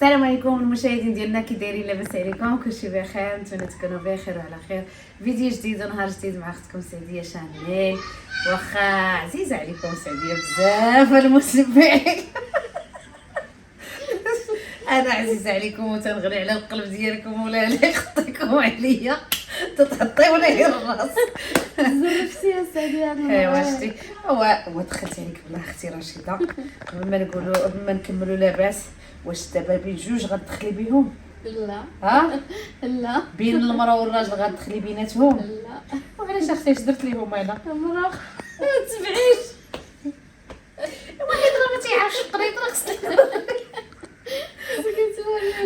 السلام عليكم المشاهدين ديالنا، كي دايرين؟ لاباس عليكم؟ كلشي بخير؟ نتمنى تكونوا بخير وعلى خير. فيديو جديد ونهار جديد مع اختكم سعديه شانيل. واخا عزيزه عليكم سعديه بزاف المتابعين انا عزيزه عليكم وتنغني على القلب ديالكم ولا لا يخطيكم عليا تتحطيو لي الراس. زرفتي يا سعديه. ايوا شتي هو دخلت عليك بالله اختي رشيده. قبل ما نقولوا قبل ما نكملوا لاباس، واش دابا بين جوج غتدخلي بيهم؟ لا ها لا بين المراه والراجل غتدخلي بيناتهم؟ لا وعلاش اختي اش درت ليهم انا؟ مرا ما تبعيش واحد راه ما تيعرفش القريط راه خصك.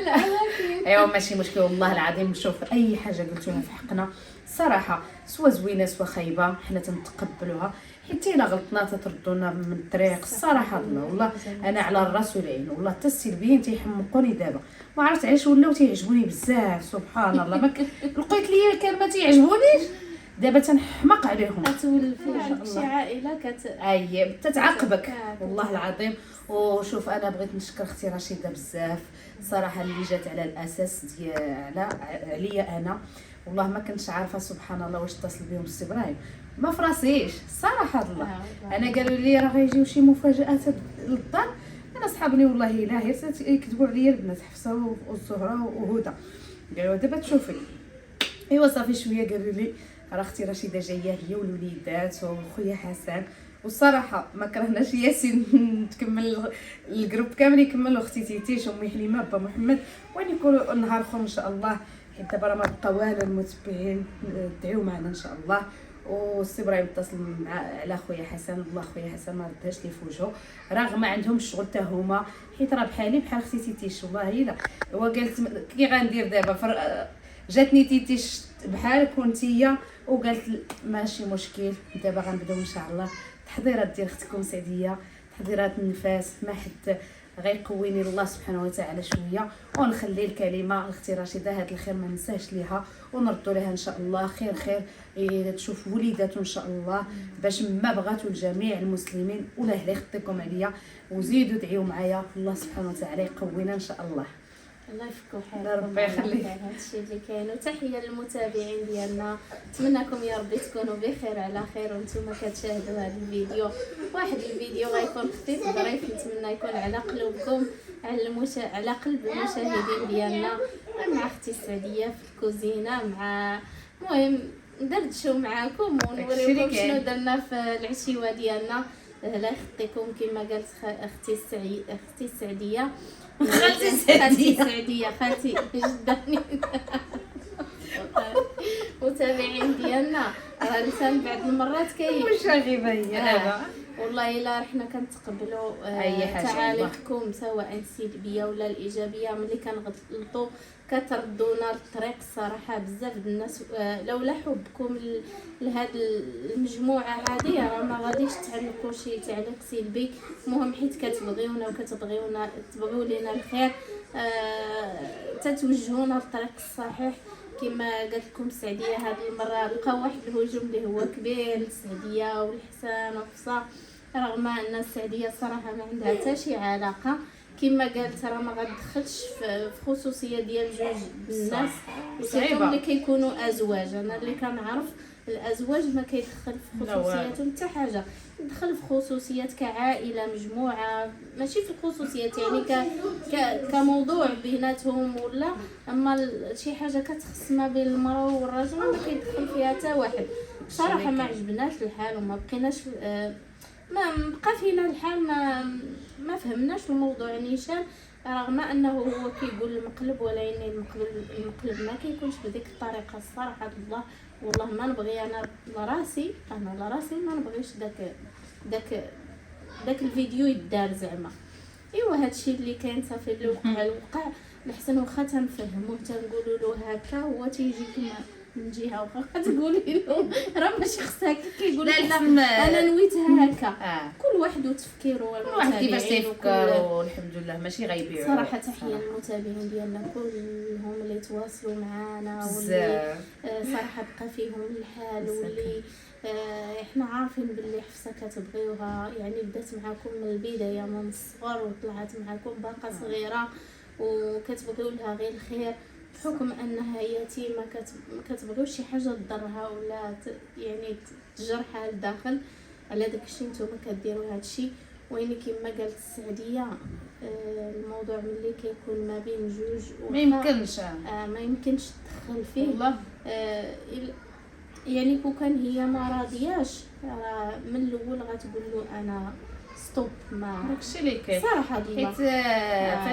لا ولكن ايوا ماشي مشكل والله العظيم. شوف اي حاجه قلتوها في حقنا صراحه سوا زوينه سوا خايبه حنا تنتقبلوها، حتى الا غلطنا تتردونا من الطريق. الصراحه الله والله انا على الراس والعين والله حتى السلبيين تيحمقوني دابا. ما عرفت علاش ولاو تيعجبوني بزاف سبحان الله. ما لقيت لي كان ما تيعجبونيش دابا تنحمق عليهم. تولف عندك شي عائله اي تتعاقبك والله العظيم. وشوف انا بغيت نشكر اختي رشيده بزاف صراحه اللي جات على الاساس ديال عليا انا. والله ما كنتش عارفه سبحان الله واش اتصل بهم السي ابراهيم، ما فراسيش صراحه الله. انا قالوا لي راه غيجيو شي مفاجات للدار. انا صحابني والله الا غير يكتبوا عليا البنات حفصه والزهره وهدى. قالوا دابا تشوفي. ايوا صافي شويه قالوا لي راه اختي رشيده جايه هي والوليدات وخويا حسن. والصراحه ما كرهناش ياسين تكمل الجروب كامل يكمل، اختي تيتيش امي حليمه با محمد وين يكونوا نهار اخر ان شاء الله. حيت دابا راه ما بقى والو المتبعين. دعيو معنا ان شاء الله. والسي ابراهيم اتصل مع على خويا حسن، والله خويا حسن ما رداش لي في وجهه رغم ما عندهم الشغل حتى هما، حيت راه بحالي بحال اختي تيتيش والله الا. هو قالت كي غندير دابا جاتني تيتيش بحالك وانتيا وقالت ماشي مشكل دابا غنبداو ان شاء الله تحضيرات ديال اختكم سعديه، تحضيرات النفاس ما حد غيقويني الله سبحانه وتعالى شويه. ونخلي الكلمه لاختي رشيده هذا الخير ما ننساش ليها ونردوا لها ان شاء الله خير خير. تشوف وليداتو ان شاء الله باش ما بغاتو الجميع المسلمين ولا هلا يخطيكم عليا. وزيدوا دعيوا معايا الله سبحانه وتعالى يقوينا ان شاء الله. الله يفكو حالكم ربي يخليك. هادشي اللي كاين. وتحيه للمتابعين ديالنا، نتمنىكم يا ربي تكونوا بخير على خير وانتم كتشاهدوا هذا الفيديو. واحد الفيديو غيكون خفيف ظريف نتمنى يكون على قلوبكم على قلب المشاهدين ديالنا، مع اختي سعديه في الكوزينه. مع المهم ندردشوا معاكم ونوريكم شنو درنا في العشيوه ديالنا. لا يخطيكم كما قالت اختي السعديه خالتي سعديه خالتي جداني. متابعين ديالنا راه لسان بعض المرات مشاغبه هي دابا والله الا رحنا كنتقبلوا اي حاجه تعاليقكم سواء السلبيه ولا الايجابيه. ملي كنغلطوا كتردونا للطريق. الصراحه بزاف د الناس لولا حبكم لهاد المجموعه هذه راه ما غاديش تعلقوا شي تعليق سلبي. المهم حيت كتبغيونا وكتبغيونا تبغيو لينا الخير تتوجهونا للطريق الصحيح. كما قالت لكم سعديه هذه المره لقى واحد الهجوم اللي هو كبير للسعديه والحسان وحفصه، رغم ان السعديه صراحه ما عندها حتى شي علاقه. كما قالت راه ما غتدخلش في خصوصيه ديال جوج الناس وسيتو اللي كيكونوا ازواج. انا اللي كنعرف الازواج ما كيدخل في خصوصياتهم حتى حاجه، يدخل في خصوصيات كعائله مجموعه ماشي في الخصوصيات يعني كموضوع بيناتهم ولا. اما شي حاجه كتخص ما بين المراه والرجل ما كيدخل فيها حتى واحد. صراحه ما عجبناش الحال وما بقيناش ما بقى فينا الحال. ما فهمناش الموضوع نيشان، رغم انه هو كيقول المقلب ولكن المقلب ما كيكونش بديك الطريقه. الصراحه الله والله ما نبغي انا لراسي ما نبغيش داك الفيديو يدار زعما. ايوا هادشي اللي كاين صافي اللي وقع الحسن واخا تنفهمو تنقولوا له هكا هو تيجيك من جهه واخا تقولي له راه ماشي خصها كيقول لك انا نويتها هكا. كل واحد وتفكيره والمتابعين كيفاش تيفكروا الحمد لله ماشي غيبيعوا. صراحه تحيه للمتابعين ديالنا كلهم اللي تواصلوا معنا واللي صراحه بقى فيهم الحال واللي احنا عارفين باللي حفصه كتبغيوها. يعني بدات معكم من البدايه من الصغر وطلعت معكم باقا صغيره وكتبغيو لها غير الخير، بحكم انها يتيمه ما كتبغيوش شي حاجه تضرها ولا يعني تجرحها لداخل. على داكشي نتوما كديروا هادشي. وين كما قالت السعديه الموضوع ملي كيكون ما بين جوج ما يمكنش ما يمكنش تدخل فيه والله. يعني كون كان هي ما راضياش راه من الاول غتقول له انا ستوب. ما داكشي اللي كاين صراحه الله حيت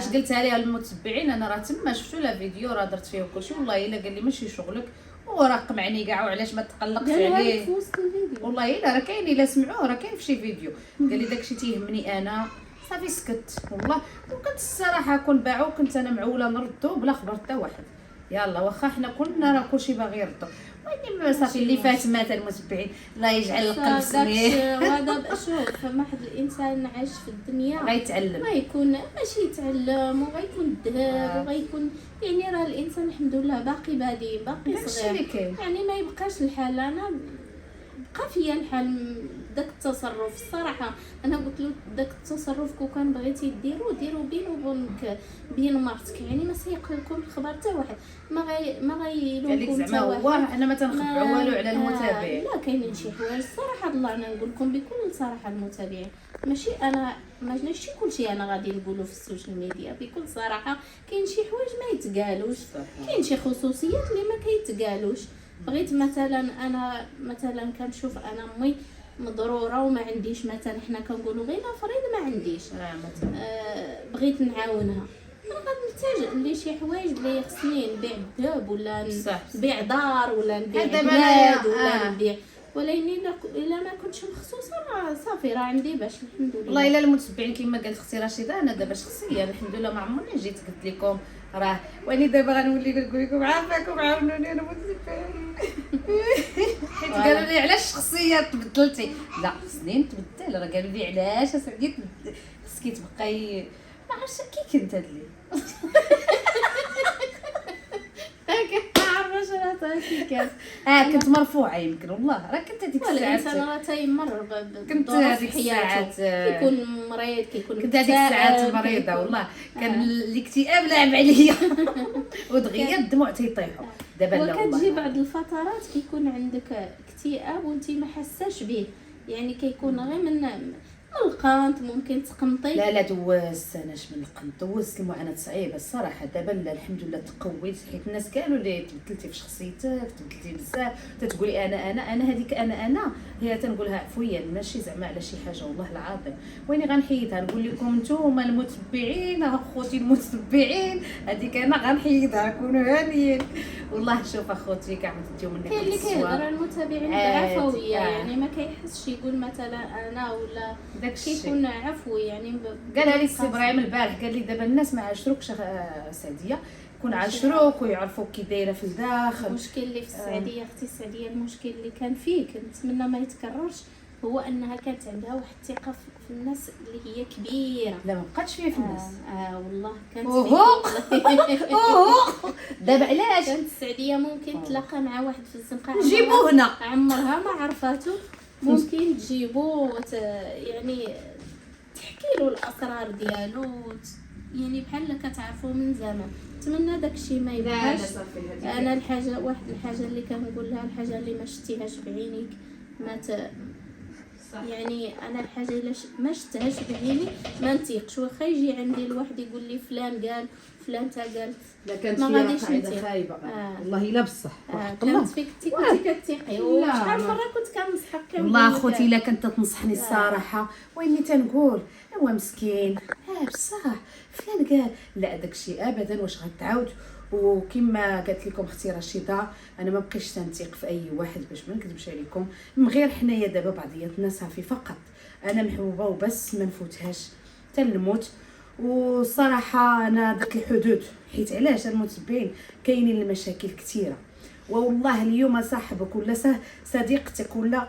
فاش قلتها ليها المتبعين انا راه تما شفتو لا فيديو راه درت فيه كلشي والله الا قال لي ماشي شغلك وراه قمعني كاع وعلاش ما تقلقش عليه. في وسط الفيديو والله الا راه كاين الا سمعوه راه كاين في شي فيديو قال لي داكشي تيهمني انا صافي سكت والله. وكنت الصراحه كون باعو كنت انا معوله نردو بلا خبر حتى واحد. يلا واخا حنا كنا راه كلشي باغي يردو ولكن صافي اللي فات مات المتبعين الله يجعل القلب سميح. وهذا شوف ما حد الانسان عايش في الدنيا غيتعلم غيكون ماشي يتعلم وغيكون ذهب وغيكون يعني راه الانسان الحمد لله باقي بادي باقي داكشي اللي صغير كاين. يعني ما يبقاش الحال. انا بقى فيا الحال داك التصرف الصراحه. انا قلت له داك التصرف كون كان بغيتي ديرو بين مرتك يعني ما سيق لكم الخبر حتى واحد ما غيلومكم زعما هو انا ما تنخبعوا والو على المتابعين. لا كاينين شي حوايج الصراحه الله انا نقول لكم بكل صراحه المتابعين ماشي انا ماشي كلشي انا غادي نقولوا في السوشيال ميديا. بكل صراحه كاين شي حوايج ما يتقالوش، كاين شي خصوصيات اللي ما كيتقالوش. بغيت مثلا انا كنشوف انا امي مضروره وما عنديش مثلا حنا كنقولوا غير فريض ما عنديش بغيت نعاونها انا غنحتاج لي شي حوايج بلي خصني نبيع الذهب ولا نبيع دار ولا نبيع بلاد ولا نبيع ولكن الا ما كنتش مخصوصه راه صافي راه عندي باش الحمد لله. والله الا المتبعين كما قالت اختي رشيده انا دابا شخصيا الحمد لله ما عمرني جيت قلت لكم راه واني دابا غنولي نقول لكم عافاكم عاونوني انا متبعين حيت قالوا لي علاش شخصيه تبدلتي. لا سنين تبدل راه قالوا لي علاش اسعدي خصك تبقاي ما عرفتش كي كنت هاد لي كنت مرفوعه يمكن والله راه كنت هذيك الساعات الانسان راه تيمر كنت هذيك الساعات كيكون مريض كنت هذيك الساعات مريضه والله كان الاكتئاب لاعب عليا ودغيا الدموع تيطيحوا. دابا لا والله وكتجي بعض الفترات كيكون عندك اكتئاب وانت ما حاساش به يعني كيكون غير من القنط ممكن تقنطي. لا دوزت انا من القنط دوزت المعاناه صعيبه الصراحه. دابا لا الحمد لله تقويت حيت الناس قالوا لي تبدلتي في شخصيتك تبدلتي بزاف تتقولي انا هذيك انا هي تنقولها عفويا ماشي زعما على شي حاجه والله العظيم. ويني غنحيدها نقول لكم نتوما المتبعين اخوتي المتبعين هذيك انا غنحيدها كونوا هانيين والله. شوف اخوتي كاع ما تديو مني كاين اللي كيهضر المتابعين بعفويه يعني ما كيحسش يقول مثلا انا ولا كيكون عفوي يعني قالها لي السي ابراهيم البارح قال لي دابا الناس ما عاشروكش سعديه كون عاشروك ويعرفوك كي دايره في الداخل. المشكل اللي في السعديه اختي السعديه المشكل اللي كان فيه نتمنى ما يتكررش هو انها كانت عندها واحد الثقه في الناس اللي هي كبيره. لا ما بقاتش فيها في الناس والله كانت دابا علاش كانت السعديه ممكن تلاقى مع واحد في الزنقه نجيبوه هنا عمرها ما عرفاته ممكن تجيبو يعني تحكي له الاسرار ديالو يعني بحال كتعرفوا من زمان. نتمنى داكشي ما يبقاش. انا واحد الحاجه اللي كنقول لها الحاجه اللي ما شتيهاش بعينيك يعني انا الحاجه الا ما شفتهاش بعيني ما نتيقش. واخا يجي عندي الواحد يقول لي فلان قال فلان تا قالت لا كانت فيها قاعده خايبه والله الا بصح كانت فيك كنتي كتيقي وشحال مره كنت كنصحك والله اخوتي الا كنت تنصحني الصراحه واني تنقول هو مسكين بصح فلان قال لا داكشي ابدا واش غتعاود. وكما قالت لكم اختي رشيده انا ما بقيتش تنثق في اي واحد باش ما نكذبش عليكم من غير حنايا دابا بعضياتنا صافي فقط انا محبوبه وبس ما نفوتهاش حتى الموت. والصراحه انا درت الحدود حيت علاش المتبعين كاينين المشاكل كثيره والله اليوم صاحبك ولا صديقتك ولا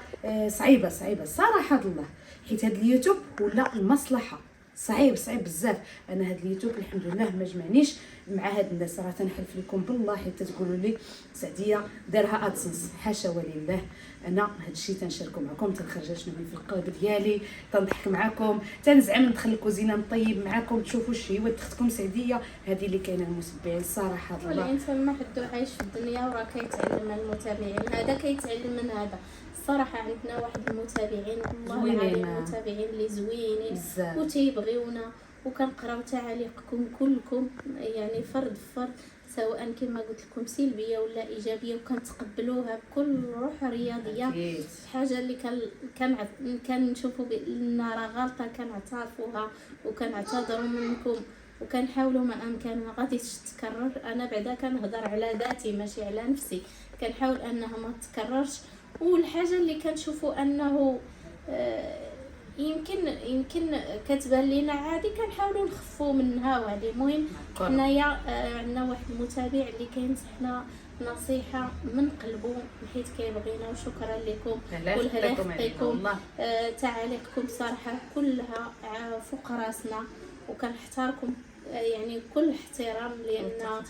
صعيبه صراحه الله حيت هذا اليوتيوب ولا المصلحه صعيب بزاف. انا هاد اليوتيوب الحمد لله ما جمعنيش مع هاد الناس، راه تنحلف لكم بالله حيت تقولوا لي سعديه دارها ادسنس، حاشا ولله. انا هاد الشيء تنشاركو معكم، تنخرج شنو في القلب ديالي، تنضحك معكم، تنزعم ندخل الكوزينه نطيب معكم، تشوفوا الشهيوات اختكم سعديه. هذه اللي كاينه المتبعين صراحه الله. والانسان ما حدو عايش في الدنيا وراه كيتعلم من المتابعين، هذا كيتعلم من هذا. الصراحه عندنا واحد المتابعين والله العظيم متابعين اللي زوينين وتيبغيونا، وكنقراو تعاليقكم كلكم يعني فرد فرد، سواء كما قلت لكم سلبيه ولا ايجابيه، وكنتقبلوها بكل روح رياضيه. حاجه اللي كنشوفوا بانها راه غلطه كنعترفوها وكنعتذروا منكم وكنحاولوا ما امكن ما غاديش تتكرر. انا بعدا كنهضر على ذاتي ماشي على نفسي، كنحاول انها ما تتكررش. والحاجه اللي كنشوفوا انه يمكن كتبان لينا عادي كنحاولوا نخفوا منها. وهذه المهم حنايا عندنا واحد المتابع اللي كينصحنا نصيحه من قلبه حيت كيبغينا، وشكرا لكم والهلا يخطيكم. تعاليقكم صراحه كلها فوق راسنا وكنحتاركم يعني كل احترام، لان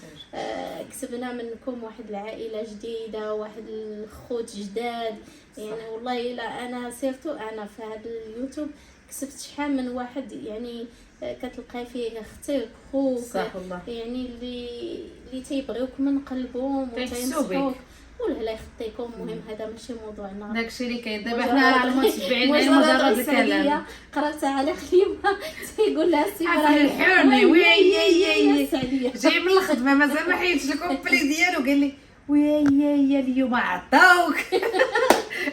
كسبنا منكم واحد العائله جديده، واحد الخوت جداد يعني. والله الا انا سيرتو انا في هذا اليوتيوب كسبت شحال من واحد يعني كتلقاي فيه اختك خوك يعني اللي تيبغيوك من قلبهم وتينصحوك والهلا يخطيكم. المهم هذا ماشي موضوعنا، داكشي اللي كاين دابا. حنا راه المتبعين مجرد الكلام. قرات على اليوم تيقول لها السي ابراهيم الحوني وي جاي من الخدمه مازال ما حيدش الكومبلي ديالو، قال لي وي اليوم عطاوك.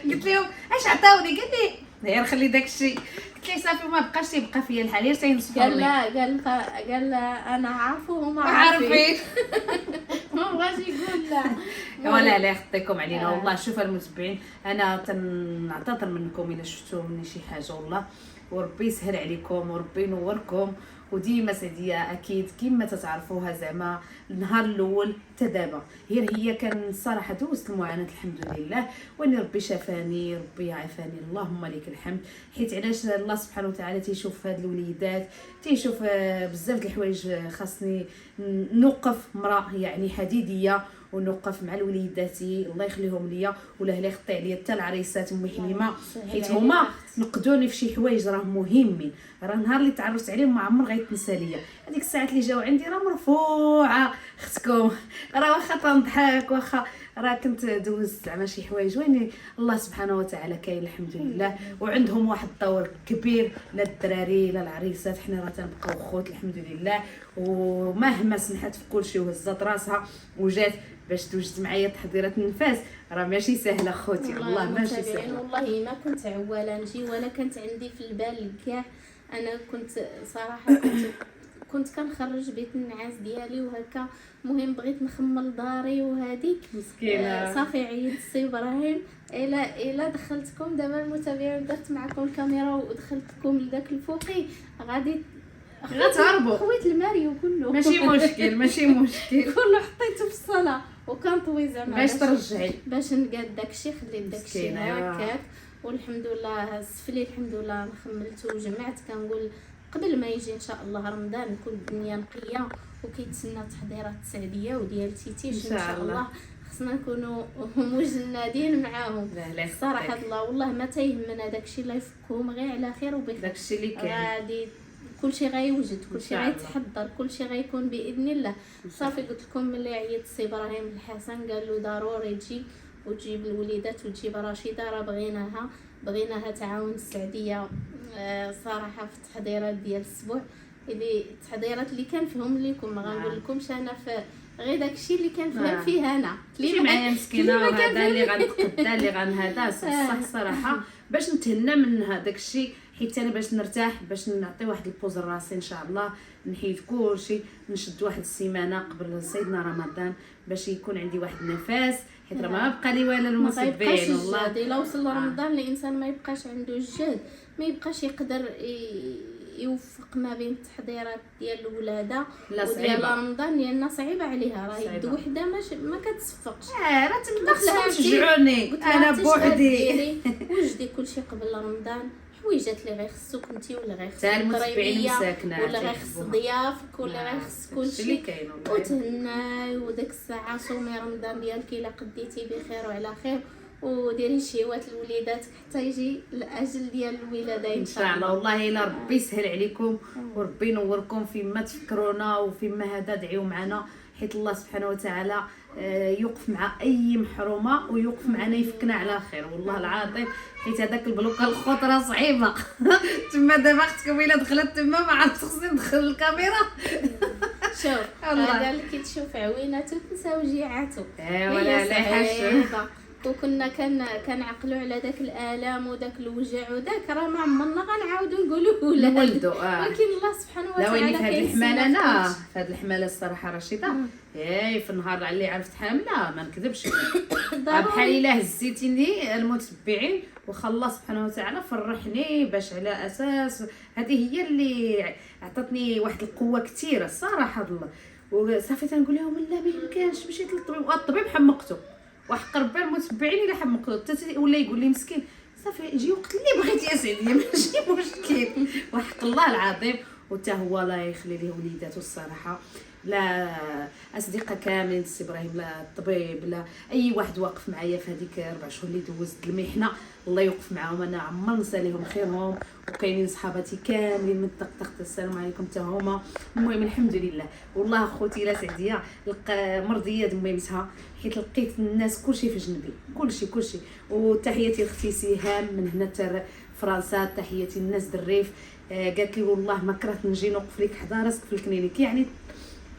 قلت لهم اش عطاوني؟ قال لي غير خلي داكشي. قلت لي صافي ما بقاش تيبقى فيا الحال، غير تينصحوا لي. قال لا انا عارفه وهما عارفين. ما بغاش يقول لا ولا لا يخطيكم علينا والله. شوف المتبعين انا تنعتذر منكم الا شفتوا مني شي حاجه والله، وربي يسهل عليكم وربي ينوركم. وديما سعديه اكيد كما تتعرفوها زعما النهار الاول حتى دابا هي كان الصراحه دوزت المعاناه الحمد لله، واني ربي شافاني ربي عافاني اللهم لك الحمد. حيت علاش الله سبحانه وتعالى تيشوف هاد الوليدات، تيشوف بزاف د الحوايج. خاصني نوقف مراه يعني حديديه ونوقف مع الوليداتي الله يخليهم ليا ولا هلا يخطي عليا حتى العريسات امي حليمه، حيت هما نقدوني في شي حوايج راه مهمين. راه النهار اللي تعرفت عليهم ما عمر غيتنسى ليا. هذيك الساعات اللي جاو عندي راه مرفوعه اختكم، راه واخا تنضحك واخا راه كنت دوزت زعما شي حوايج وين الله سبحانه وتعالى كاين الحمد لله. وعندهم واحد الدور كبير، لا الدراري لا العريسات حنا راه تنبقاو خوت الحمد لله. ومهما سمحت في كل شيء وهزت راسها وجات باش توجد معايا تحضيرات النفاس راه ماشي سهله خوتي الله ماشي سهله. والله ما كنت عواله نجي ولا كانت عندي في البال كاع. انا كنت صراحه كنت كنخرج بيت النعاس ديالي وهكا. المهم بغيت نخمل داري وهذيك مسكينه صافي عيط السي ابراهيم الا دخلتكم دابا المتابعين درت معكم الكاميرا ودخلتكم لذاك الفوقي غادي تهربوا خويت الماريو كله ماشي مشكل كله حطيته في الصاله وكنطوي زعما باش ترجعي باش نقاد داكشي. خليت داكشي هكاك والحمد لله السفلي الحمد لله خملته وجمعت. كنقول قبل ما يجي ان شاء الله رمضان نكون الدنيا نقيه وكيتسنى تحضيرات سعديه وديال تيتيش ان شاء الله. خصنا نكونوا مجندين معاهم صراحه الله. والله ما تيهمنا داكشي اللي يفكهم غير على خير وبخير. داكشي اللي كاين غادي كلشي غيوجد كلشي غيتحضر كلشي غيكون باذن الله. صافي قلت لكم ملي عيط السي ابراهيم الحسن قال له ضروري تجي وتجيب الوليدات وتجيب رشيده راه بغيناها تعاون السعديه صراحه في التحضيرات ديال الاسبوع. اللي التحضيرات اللي كان فيهم ليكم ما غنقول لكمش انا في غير داكشي اللي كان فهم فيه انا اللي معايا مسكينه هذا اللي غنتقدى اللي غنهدا صح صراحه باش نتهنى من هذاك الشيء. حيت انا باش نرتاح باش نعطي واحد البوز لراسي ان شاء الله نحيد كلشي نشد واحد السيمانه قبل سيدنا رمضان باش يكون عندي واحد النفس. حيت راه ما بقى لي والو المصبين والله. الا وصل رمضان الانسان ما يبقاش عنده الجهد ما يبقاش يقدر يوفق ما بين التحضيرات ديال الولاده وديال رمضان لان صعيبه عليها. راه يد وحده ما كتصفقش. راه تما خصكم تشجعوني انا بوحدي وجدي كلشي قبل رمضان الحويجات اللي غيخصوك انت ولا غيخص تاع المتبعين القرايبيه مساكنه ولا غيخص ضيافك ولا غيخص كلشي اللي كاين والله. وتهناي وداك الساعه صومي رمضان ديالك الا قديتي بخير وعلى خير وديري شهوات لوليداتك حتى يجي الاجل ديال الولاده ان شاء الله. والله الا ربي يسهل عليكم وربي ينوركم فيما تفكرونا وفيما هذا دعيو معنا، حيت الله سبحانه وتعالى يوقف مع اي محرومه ويوقف معنا يفكنا على خير والله العظيم. حيت هذاك البلوكه الخطره صعيبه تما دابا اختكم الا دخلت تما ما عرفت خصني ندخل الكاميرا. شوف هذا اللي كتشوف عويناتو تنسى وجيعاتو ولا لا حاش. وكنا كنعقلوا على داك الالام وداك الوجع وداك راه ما عمرنا غنعاودوا نقولوا نولدوا ولكن الله سبحانه لا وتعالى وين في هذه الحماله انا في هذه الحماله الصراحه رشيده في النهار اللي عرفت حامله ما نكذبش بحال الا هزيتيني المتبعين وخا الله سبحانه وتعالى فرحني باش على اساس هذه هي اللي عطاتني واحد القوه كثيره الصراحه الله. وصافي تنقول لهم لا ما يمكنش مشيت للطبيب والطبيب حمقته وحق ربي المتبعين الا حمقته ولا يقول لي مسكين صافي يجي وقت اللي بغيتي اسعدي ماشي مشكل وحق الله العظيم. وتا هو الله يخلي ليه وليداته الصراحه لا اصدقاء كاملين السي ابراهيم لا الطبيب لا اي واحد واقف معايا في هذيك 4 شهور اللي دوزت المحنه الله يوقف معاهم. انا عمر نسى لهم خيرهم وكاينين صحاباتي كاملين من الطقطقه السلام عليكم حتى هما. المهم الحمد لله والله خوتي لا سعديه مرضيه دميمتها حيت لقيت الناس كلشي في جنبي كلشي. وتحياتي لاختي سهام من هنا حتى فرنسا، تحياتي الناس الريف قالت لي والله ما كرهت نجي نوقف لك حدا راسك في الكلينيك يعني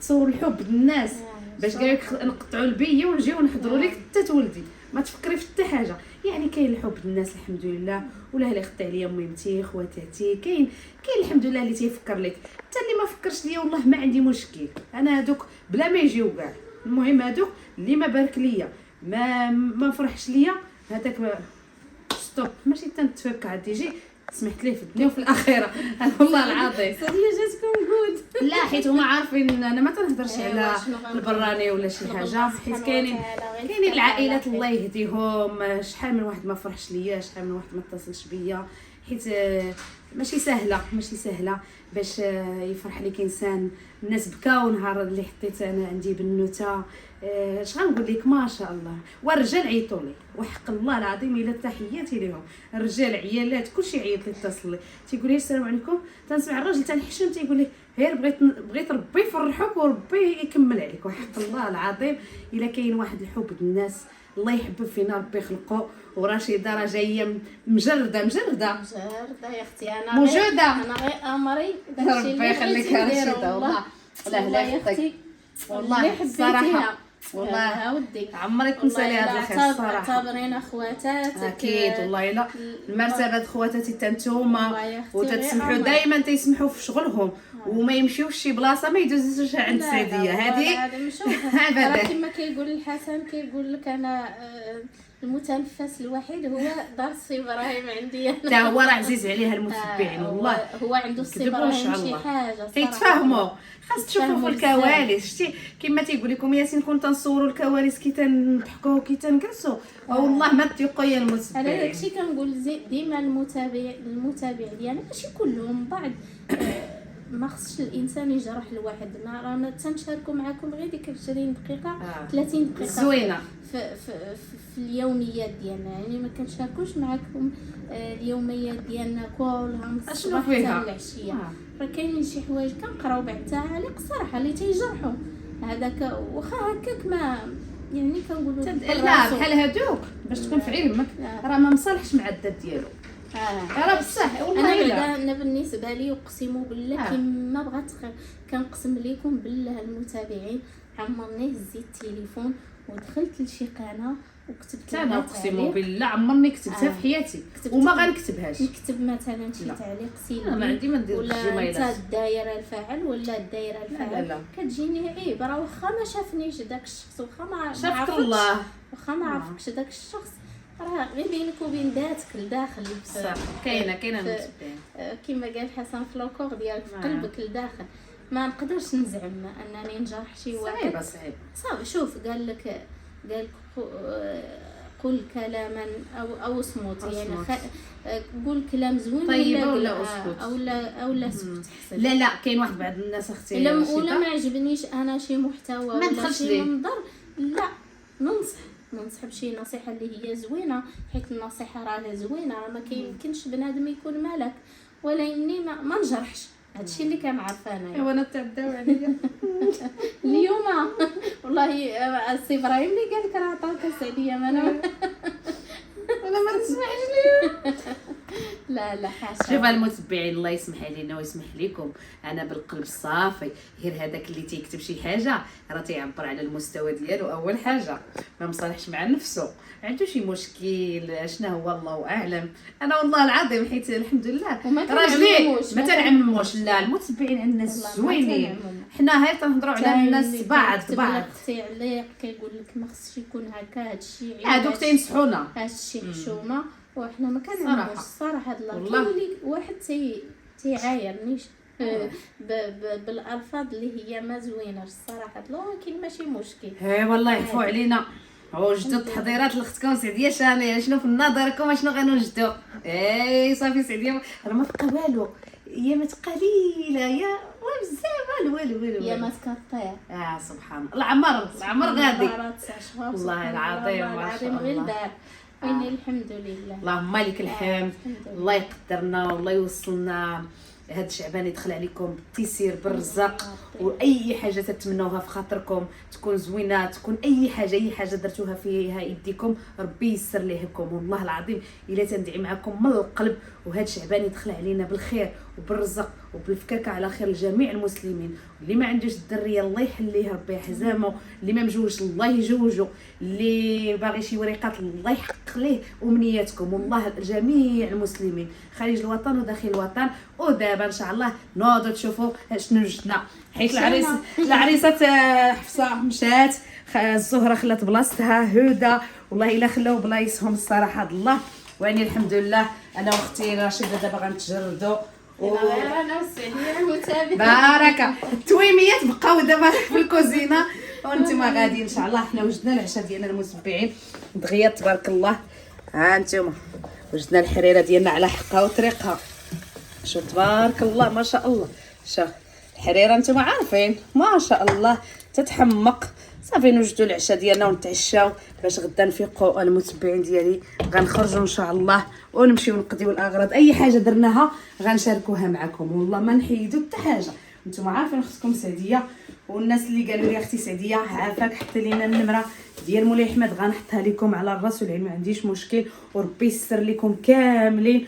تصور الحب الناس باش قالوا لك نقطعوا البيه ونجيو نحضروا لك حتى تولدي ما تفكري في حتى حاجه. يعني كاين الحب الناس الحمد لله ولا اللي خدت عليا ميمتي خواتاتي كاين الحمد لله اللي تيفكر لك حتى اللي ما فكرش ليا والله ما عندي مشكل. انا هذوك بلا ما يجيو كاع المهم هذوك اللي ما بارك ليا ما فرحش ليا هذاك ستوب ماشي تنتفك عاد يجي سمحت ليه في الدنيا وفي الاخره والله العظيم صديقه جاتكم جود لا حيت هما عارفين انا ما تنهضرش على البراني ولا شي حاجه حيت كاينين العائلات الله يهديهم. شحال من واحد ما فرحش ليا شحال من واحد ما اتصلش بيا حيت ماشي سهله باش يفرح لك انسان. الناس بكاو نهار اللي حطيت انا عندي بنوته اش غنقول لك ما شاء الله. والرجال عيطوا لي وحق الله العظيم الا تحياتي لهم الرجال عيالات كلشي عيط لي اتصل لي تيقول لي السلام عليكم تنسمع الراجل تنحشم تيقول لي غير بغيت ربي يفرحك وربي يكمل عليك وحق الله العظيم. الا كاين واحد الحب الناس الله يحبب فينا ربي يخلقه. ورشيده راه جايه مجرده يا اختي انا موجوده انا غير امري داكشي ربي يخليك يا رشيده والله لا يخطيك والله الصراحه والله ودي عمري تنسى لي هذا الخير الصراحه. اعتبرينا خواتاتك اكيد والله الا المرتبه خواتاتي حتى نتوما وتتسمحوا دائما تيسمحوا في شغلهم وما يمشيوش شي بلاصه ما يدوزوش عند سيديه هذه ابدا. كما كيقول الحسن كيقول لك انا المتنفس الوحيد هو دار السي ابراهيم عندي انا. حتى هو راه عزيز عليها المتبعين والله هو عنده السي ابراهيم شي حاجه تيتفاهموا خاص تشوفوا في الكواليس. شتي كما تيقول لكم ياسين كون تنصوروا الكواليس كي تنضحكوا كي تنجلسوا والله ما تيقوا يا المتبعين. انا داكشي كنقول ديما المتابع ديالنا ماشي كلهم بعض ما خصش الانسان يجرح الواحد. رانا تنشاركوا معكم غير ديك 20 دقيقه 30 دقيقه زوينه في اليوميات ديالنا يعني ما كنشاركوش معكم اليوميات ديالنا كلها من الصباح حتى العشيه. راه كاينين شي حوايج كنقراو بعض التعاليق صراحه اللي تيجرحوا هذاك واخا هكاك ما يعني كنقولوا لا بحال هادوك باش تكون في علمك راه ما مصالحش مع الذات ديالو راه بصح والله انا بالنسبه لي اقسم بالله كما بغات كنقسم لكم بالله المتابعين عمرني هزيت التليفون ودخلت لشي قناه وكتبت انا اقسم بالله عمرني كتبتها في حياتي وما غنكتبهاش. نكتب مثلا شي تعليق سلبي ما عندي ما ندير ولا انت الدايره الفاعل ولا الدايره الفاعل كتجيني عيب راه واخا ما شافنيش داك الشخص واخا ما شافك الله واخا ما عرفكش داك الشخص راه غير بينك وبين ذاتك لداخل صح. كاينه كما قال حسن في لوكور ديالك في قلبك لداخل. ما نقدرش نزعم انني نجرح شي واحد صعيب صافي. شوف قال لك قول كلاما او اصمت، يعني قول كلام زوين طيب ولا ولا اسكت او لا اسكت حسن. لا كاين واحد بعض الناس اختي ولا ما عجبنيش انا شي محتوى ما ولا ندخلش شي ليه. منظر، لا ننصح بشي نصيحه اللي هي زوينه، حيت النصيحه راها زوينه، ما كيمكنش بنادم يكون ملك، ولا اني ما نجرحش، هادشي اللي كنعرف انايا. وانا تعداو عليا اليوم والله السي ابراهيم اللي قال لك راه عطاك السعديه، ما انا ما تسمعش لي. لا حاشا. شوف المتبعين الله يسمح علينا ويسمح لكم، انا بالقلب الصافي، غير هذاك اللي تيكتب شي حاجه راه تيعبر على المستوى ديالو اول حاجه، ما مصالحش مع نفسه، عنده شي مشكل شنو هو الله اعلم. انا والله العظيم حيت الحمد لله راجلين ما تنعمموش، لا المتبعين عندنا زوينين، حنا غير تنهضروا على الناس بعض اختي عليق كيقول لك ما خصش يكون هكا، هادشي هادوك تينصحونا، هادشي حشومه، وحنا ما كنعملوش الصراحه. الله كاين واحد تيعايرنيش بالالفاظ اللي هي ما زويناش الصراحه، ولكن ماشي مشكل. اي والله يعفو علينا. وجدوا التحضيرات لاختكم سعديه شانيه، شنو في نظركم شنو غنوجدوا؟ اي صافي سعديه راه ما بقى والو، ايامات قليله يا بزاف والو يا ما تكطير. سبحان الله، العمر غادي والله العظيم غير دار. وين الحمد لله، اللهم لك الحمد. الله يقدرنا والله يوصلنا هاد الشعبان يدخل عليكم بالتيسير بالرزق، واي حاجه تتمنوها في خاطركم تكون زوينه، تكون اي حاجه درتوها فيها يديكم ربي يسر ليكم. والله العظيم الا تندعي معكم من القلب، وهاد الشعبان يدخل علينا بالخير وبالرزق وبالفكاكه على خير لجميع المسلمين. اللي ما عندوش الدريه الله يحليه ربي يحزامه، اللي ما مجوجش الله يجوجو، اللي باغي شي وريقات الله يحقق ليه امنياتكم. والله جميع المسلمين خارج الوطن وداخل الوطن. ودابا ان شاء الله نوضوا تشوفوا شنو وجدنا، حيت العريسه حفصه مشات، الزهره خلات بلاصتها، هدى والله الا خلاو بلايصهم الصراحه الله. واني الحمد لله انا واختي رشيده دابا غنتجردوا انا والسعديه متابعه باركه. التويميات بقاو دابا في الكوزينه، وانتم غادي ان شاء الله. حنا وجدنا العشاء ديالنا المتبعين دغيا تبارك الله. ها انتم وجدنا الحريره ديالنا على حقها وطريقها، شوف تبارك الله ما شاء الله. شوف الحريره انتم عارفين ما شاء الله تتحمق. صافي نوجدوا العشاء ديالنا ونتعشاو باش غدا نفيقوا. المتبعين ديالي غنخرجوا ان شاء الله ونمشيو نقضيو الاغراض، اي حاجه درناها غنشاركوها معكم، والله ما نحيدوا حتى حاجه. نتوما عارفين خصكم سعديه، والناس اللي قالوا لي اختي سعديه عافاك حتى لينا النمره ديال مولاي احمد غنحطها لكم على الراس والعين، ما عنديش مشكل، وربي يسر لكم كاملين.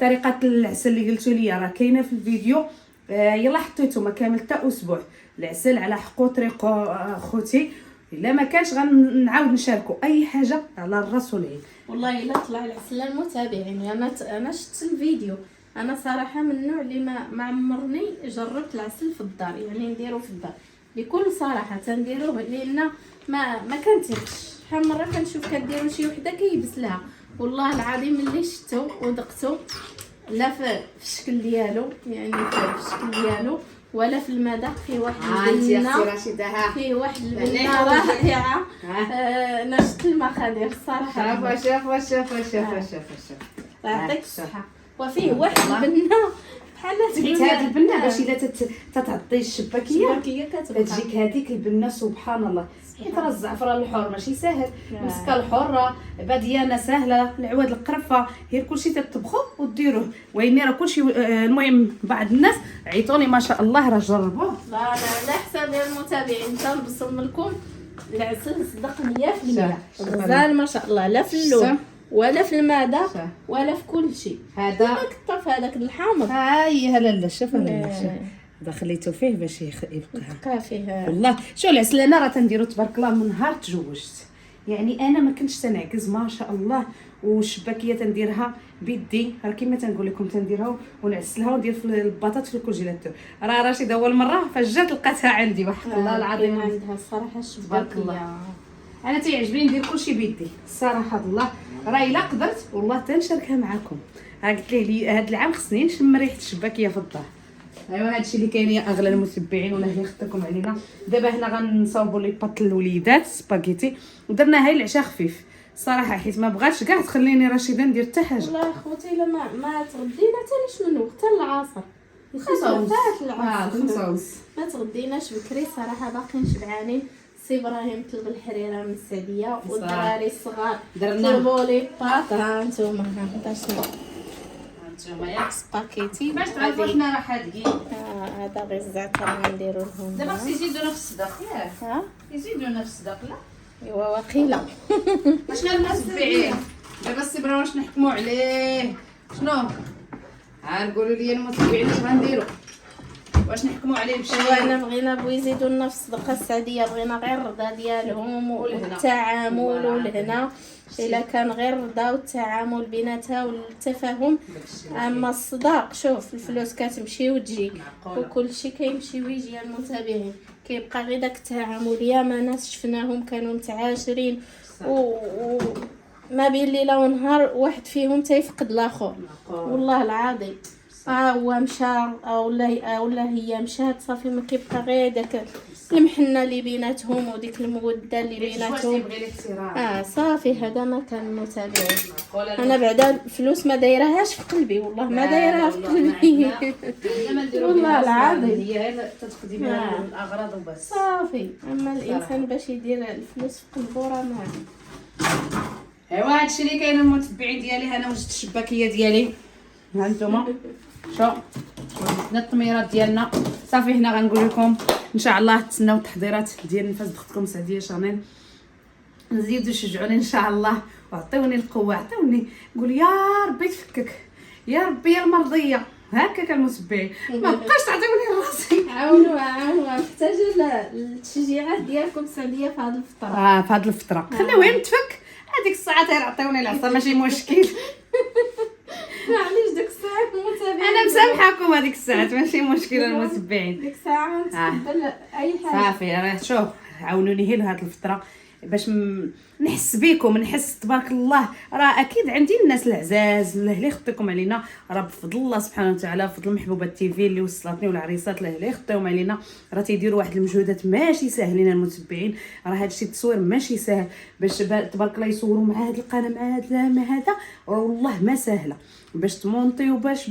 طريقه العسل اللي قلتوا لي راه كاينه في الفيديو، يلا حطيتوما كامل حتى اسبوع. العسل على حقو طريقو خوتي، الا ما كانش غنعاود نشاركوا اي حاجه على الراس والعين. والله الا طلع العسل للمتابعين. انا شفت الفيديو، انا صراحه من النوع اللي ما عمرني جربت العسل في الدار، يعني نديرو في الدار بكل صراحه تنديروه، لان ما كنتيقش. شحال مره كنشوف كديروا شي وحده كيبس لها، والله العظيم ملي شفتو ودقتو لا في الشكل ديالو، يعني في الشكل ديالو ولا في المذاق، فيه واحد البنه، فيه واحد البنه رائعه. انا شفت المخادير الصراحه. شوف يعطيك الصحه. وفيه واحد البنه بحال حيت هاد البنه باش الا تتعطي الشباكيه كتجيك هذيك البنه سبحان الله. حيت راه الزعفران الحر ماشي ساهل، مسكه الحره باديانه سهله، العواد القرفه غير كلشي تطبخو وديروه. ويني راه كلشي المهم بعض الناس عيطوني ما شاء الله راه جربوه. لا انا على حساب المتابعين تنبصم لكم العسل صدق 100% غزال ما شاء الله، لا في اللون ولا في المذاق ولا في كل شيء. هذا الطرف هذاك الحامض هاي لا شوف هذا خليته فيه باش يبقى فيه. والله شو العسل انا راه تنديرو تبارك الله من نهار تزوجت، يعني انا ما كنتش تنعكز ما شاء الله. والشباكيه تنديرها بيدي، راه كيما تنقول لكم تنديرها ونعسلها وندير في البطاط في الكونجيلاتور. راه رشيد اول مره فجات لقاتها عندي وحق الله العظيم عندها الصراحه الشباكيه. انا تيعجبني ندير كلشي بيدي الصراحه الله. راه الا قدرت والله تنشاركها معكم. قلت لي هذا العام خصني نشم ريحه الشباكيه في الدار. ايوا هادشي اللي كاين يا اغلى المتبعين ولا اللي خدتكم علينا. دابا هنا غنصاوبوا لي بط الوليدات سباغيتي، ودرنا هاي العشاء خفيف صراحه حيت ما بغاتش كاع تخليني رشيده ندير حتى حاجه. والله خوتي الا ما تغدينا حتى منو حتى العصر. 5 ونص. فات العصر. 5 ونص. ما تغديناش بكري صراحه، باقيين شبعانين. سي ابراهيم طلب الحريره من السعديه والدراري الصغار طلبوا لي بات. ها نتوما ها شنو هانتوما ياك سباكيتي. باش تعرفوا حنا راه حادقين. هذا غير الزعتر غنديرو لهم. دابا خص يزيدونا في الصدق ياك. ها يزيدونا في الصدق لا ايوا واقيلا. اش المتبعين دابا السي ابراهيم واش نحكموا عليه شنو؟ ها نقولوا لي المتبعين اش غنديروا، واش نحكموا عليه بشي؟ انا بغينا بغيو يزيدونا في الصدقه السعديه، بغينا غير الرضا ديالهم والتعامل والهنا. الا كان غير الرضا والتعامل بيناتها والتفاهم. اما الصداق شوف الفلوس كتمشي وتجي وكل شيء كيمشي ويجي المتابعين، كيبقى غير داك التعامل. يا ما ناس شفناهم كانوا متعاشرين ما بين ليله ونهار واحد فيهم تيفقد الاخر والله العظيم. هو مشى ولا هي مشات صافي، ما كيبقى غير داك المحنه اللي بيناتهم وديك الموده اللي بيناتهم. صافي هذا ما كان المتابعين. انا بعدا الفلوس ما دايرهاش في قلبي، والله ما دايرها في قلبي. والله العظيم هي تتخدي بها الاغراض وبس صافي. اما الانسان باش يدير الفلوس في قلبه راه ما. ايوا هادشي اللي كاين المتبعين ديالي. انا وجدت الشباكيه ديالي ها نتوما شو وجدنا الطميرات ديالنا صافي. هنا غنقول لكم ان شاء الله تسناو التحضيرات ديال نفاس اختكم سعديه شانيل. نزيدوا شجعوني ان شاء الله وعطيوني القوه، عطيوني قول يا ربي تفكك يا ربي يا المرضيه هكاك المتبعين. ما بقاش تعطيوني راسي. عاونوا محتاجه التشجيعات ديالكم سعديه في هذه الفتره. في هذه الفتره خليوهم تفك. هذيك الساعه تيعطيوني العصا ماشي مشكل. معليش ديك الساعه المتابعين انا مسامحاكم هذيك الساعات ماشي مشكل المتبعين. ديك الساعه نتقبل اي حاجه. صافي راه شوف عاونوني هي لهاد الفتره باش نحس بيكم، نحس تبارك الله. راه اكيد عندي الناس العزاز اللي خطيكم علينا، راه بفضل الله سبحانه وتعالى، بفضل محبوبه تيفي اللي وصلتني والعريسات اللي خطيهم علينا، راه تيديروا واحد المجهودات ماشي ساهلين المتبعين. راه هادشي التصوير ماشي ساهل باش تبارك الله يصوروا مع هاد القناه مع هذا راه والله ما سهله باش تمونطيو باش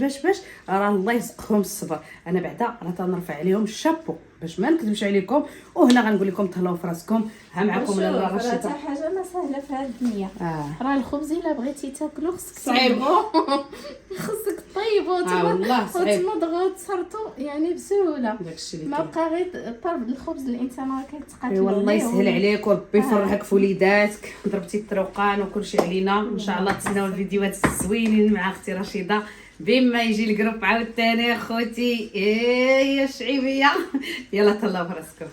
راه الله يرزقهم الصبر. انا بعدا راه تنرفع عليهم الشابو باش ما نكذبش عليكم. وهنا غنقول لكم تهلاو في راسكم. ها معكم لاله رشيده. راه حاجه ما سهله في هذه الدنيا. راه الخبز الا بغيتي تاكلو خصك صعيب. خصك طيبو وتمضغو وتسرطو يعني بسهوله. ما بقى غير طرب الخبز الانسان راه كيتقاتل. والله يسهل عليك وربي يفرحك في وليداتك. ضربتي الطروقان وكلشي علينا. ان شاء الله تسناو الفيديوهات الزوينين مع اختي رشيده بما يجي الجروب عاوتاني. اخوتي يا شعيبيه يلا تهلاو في راسكم.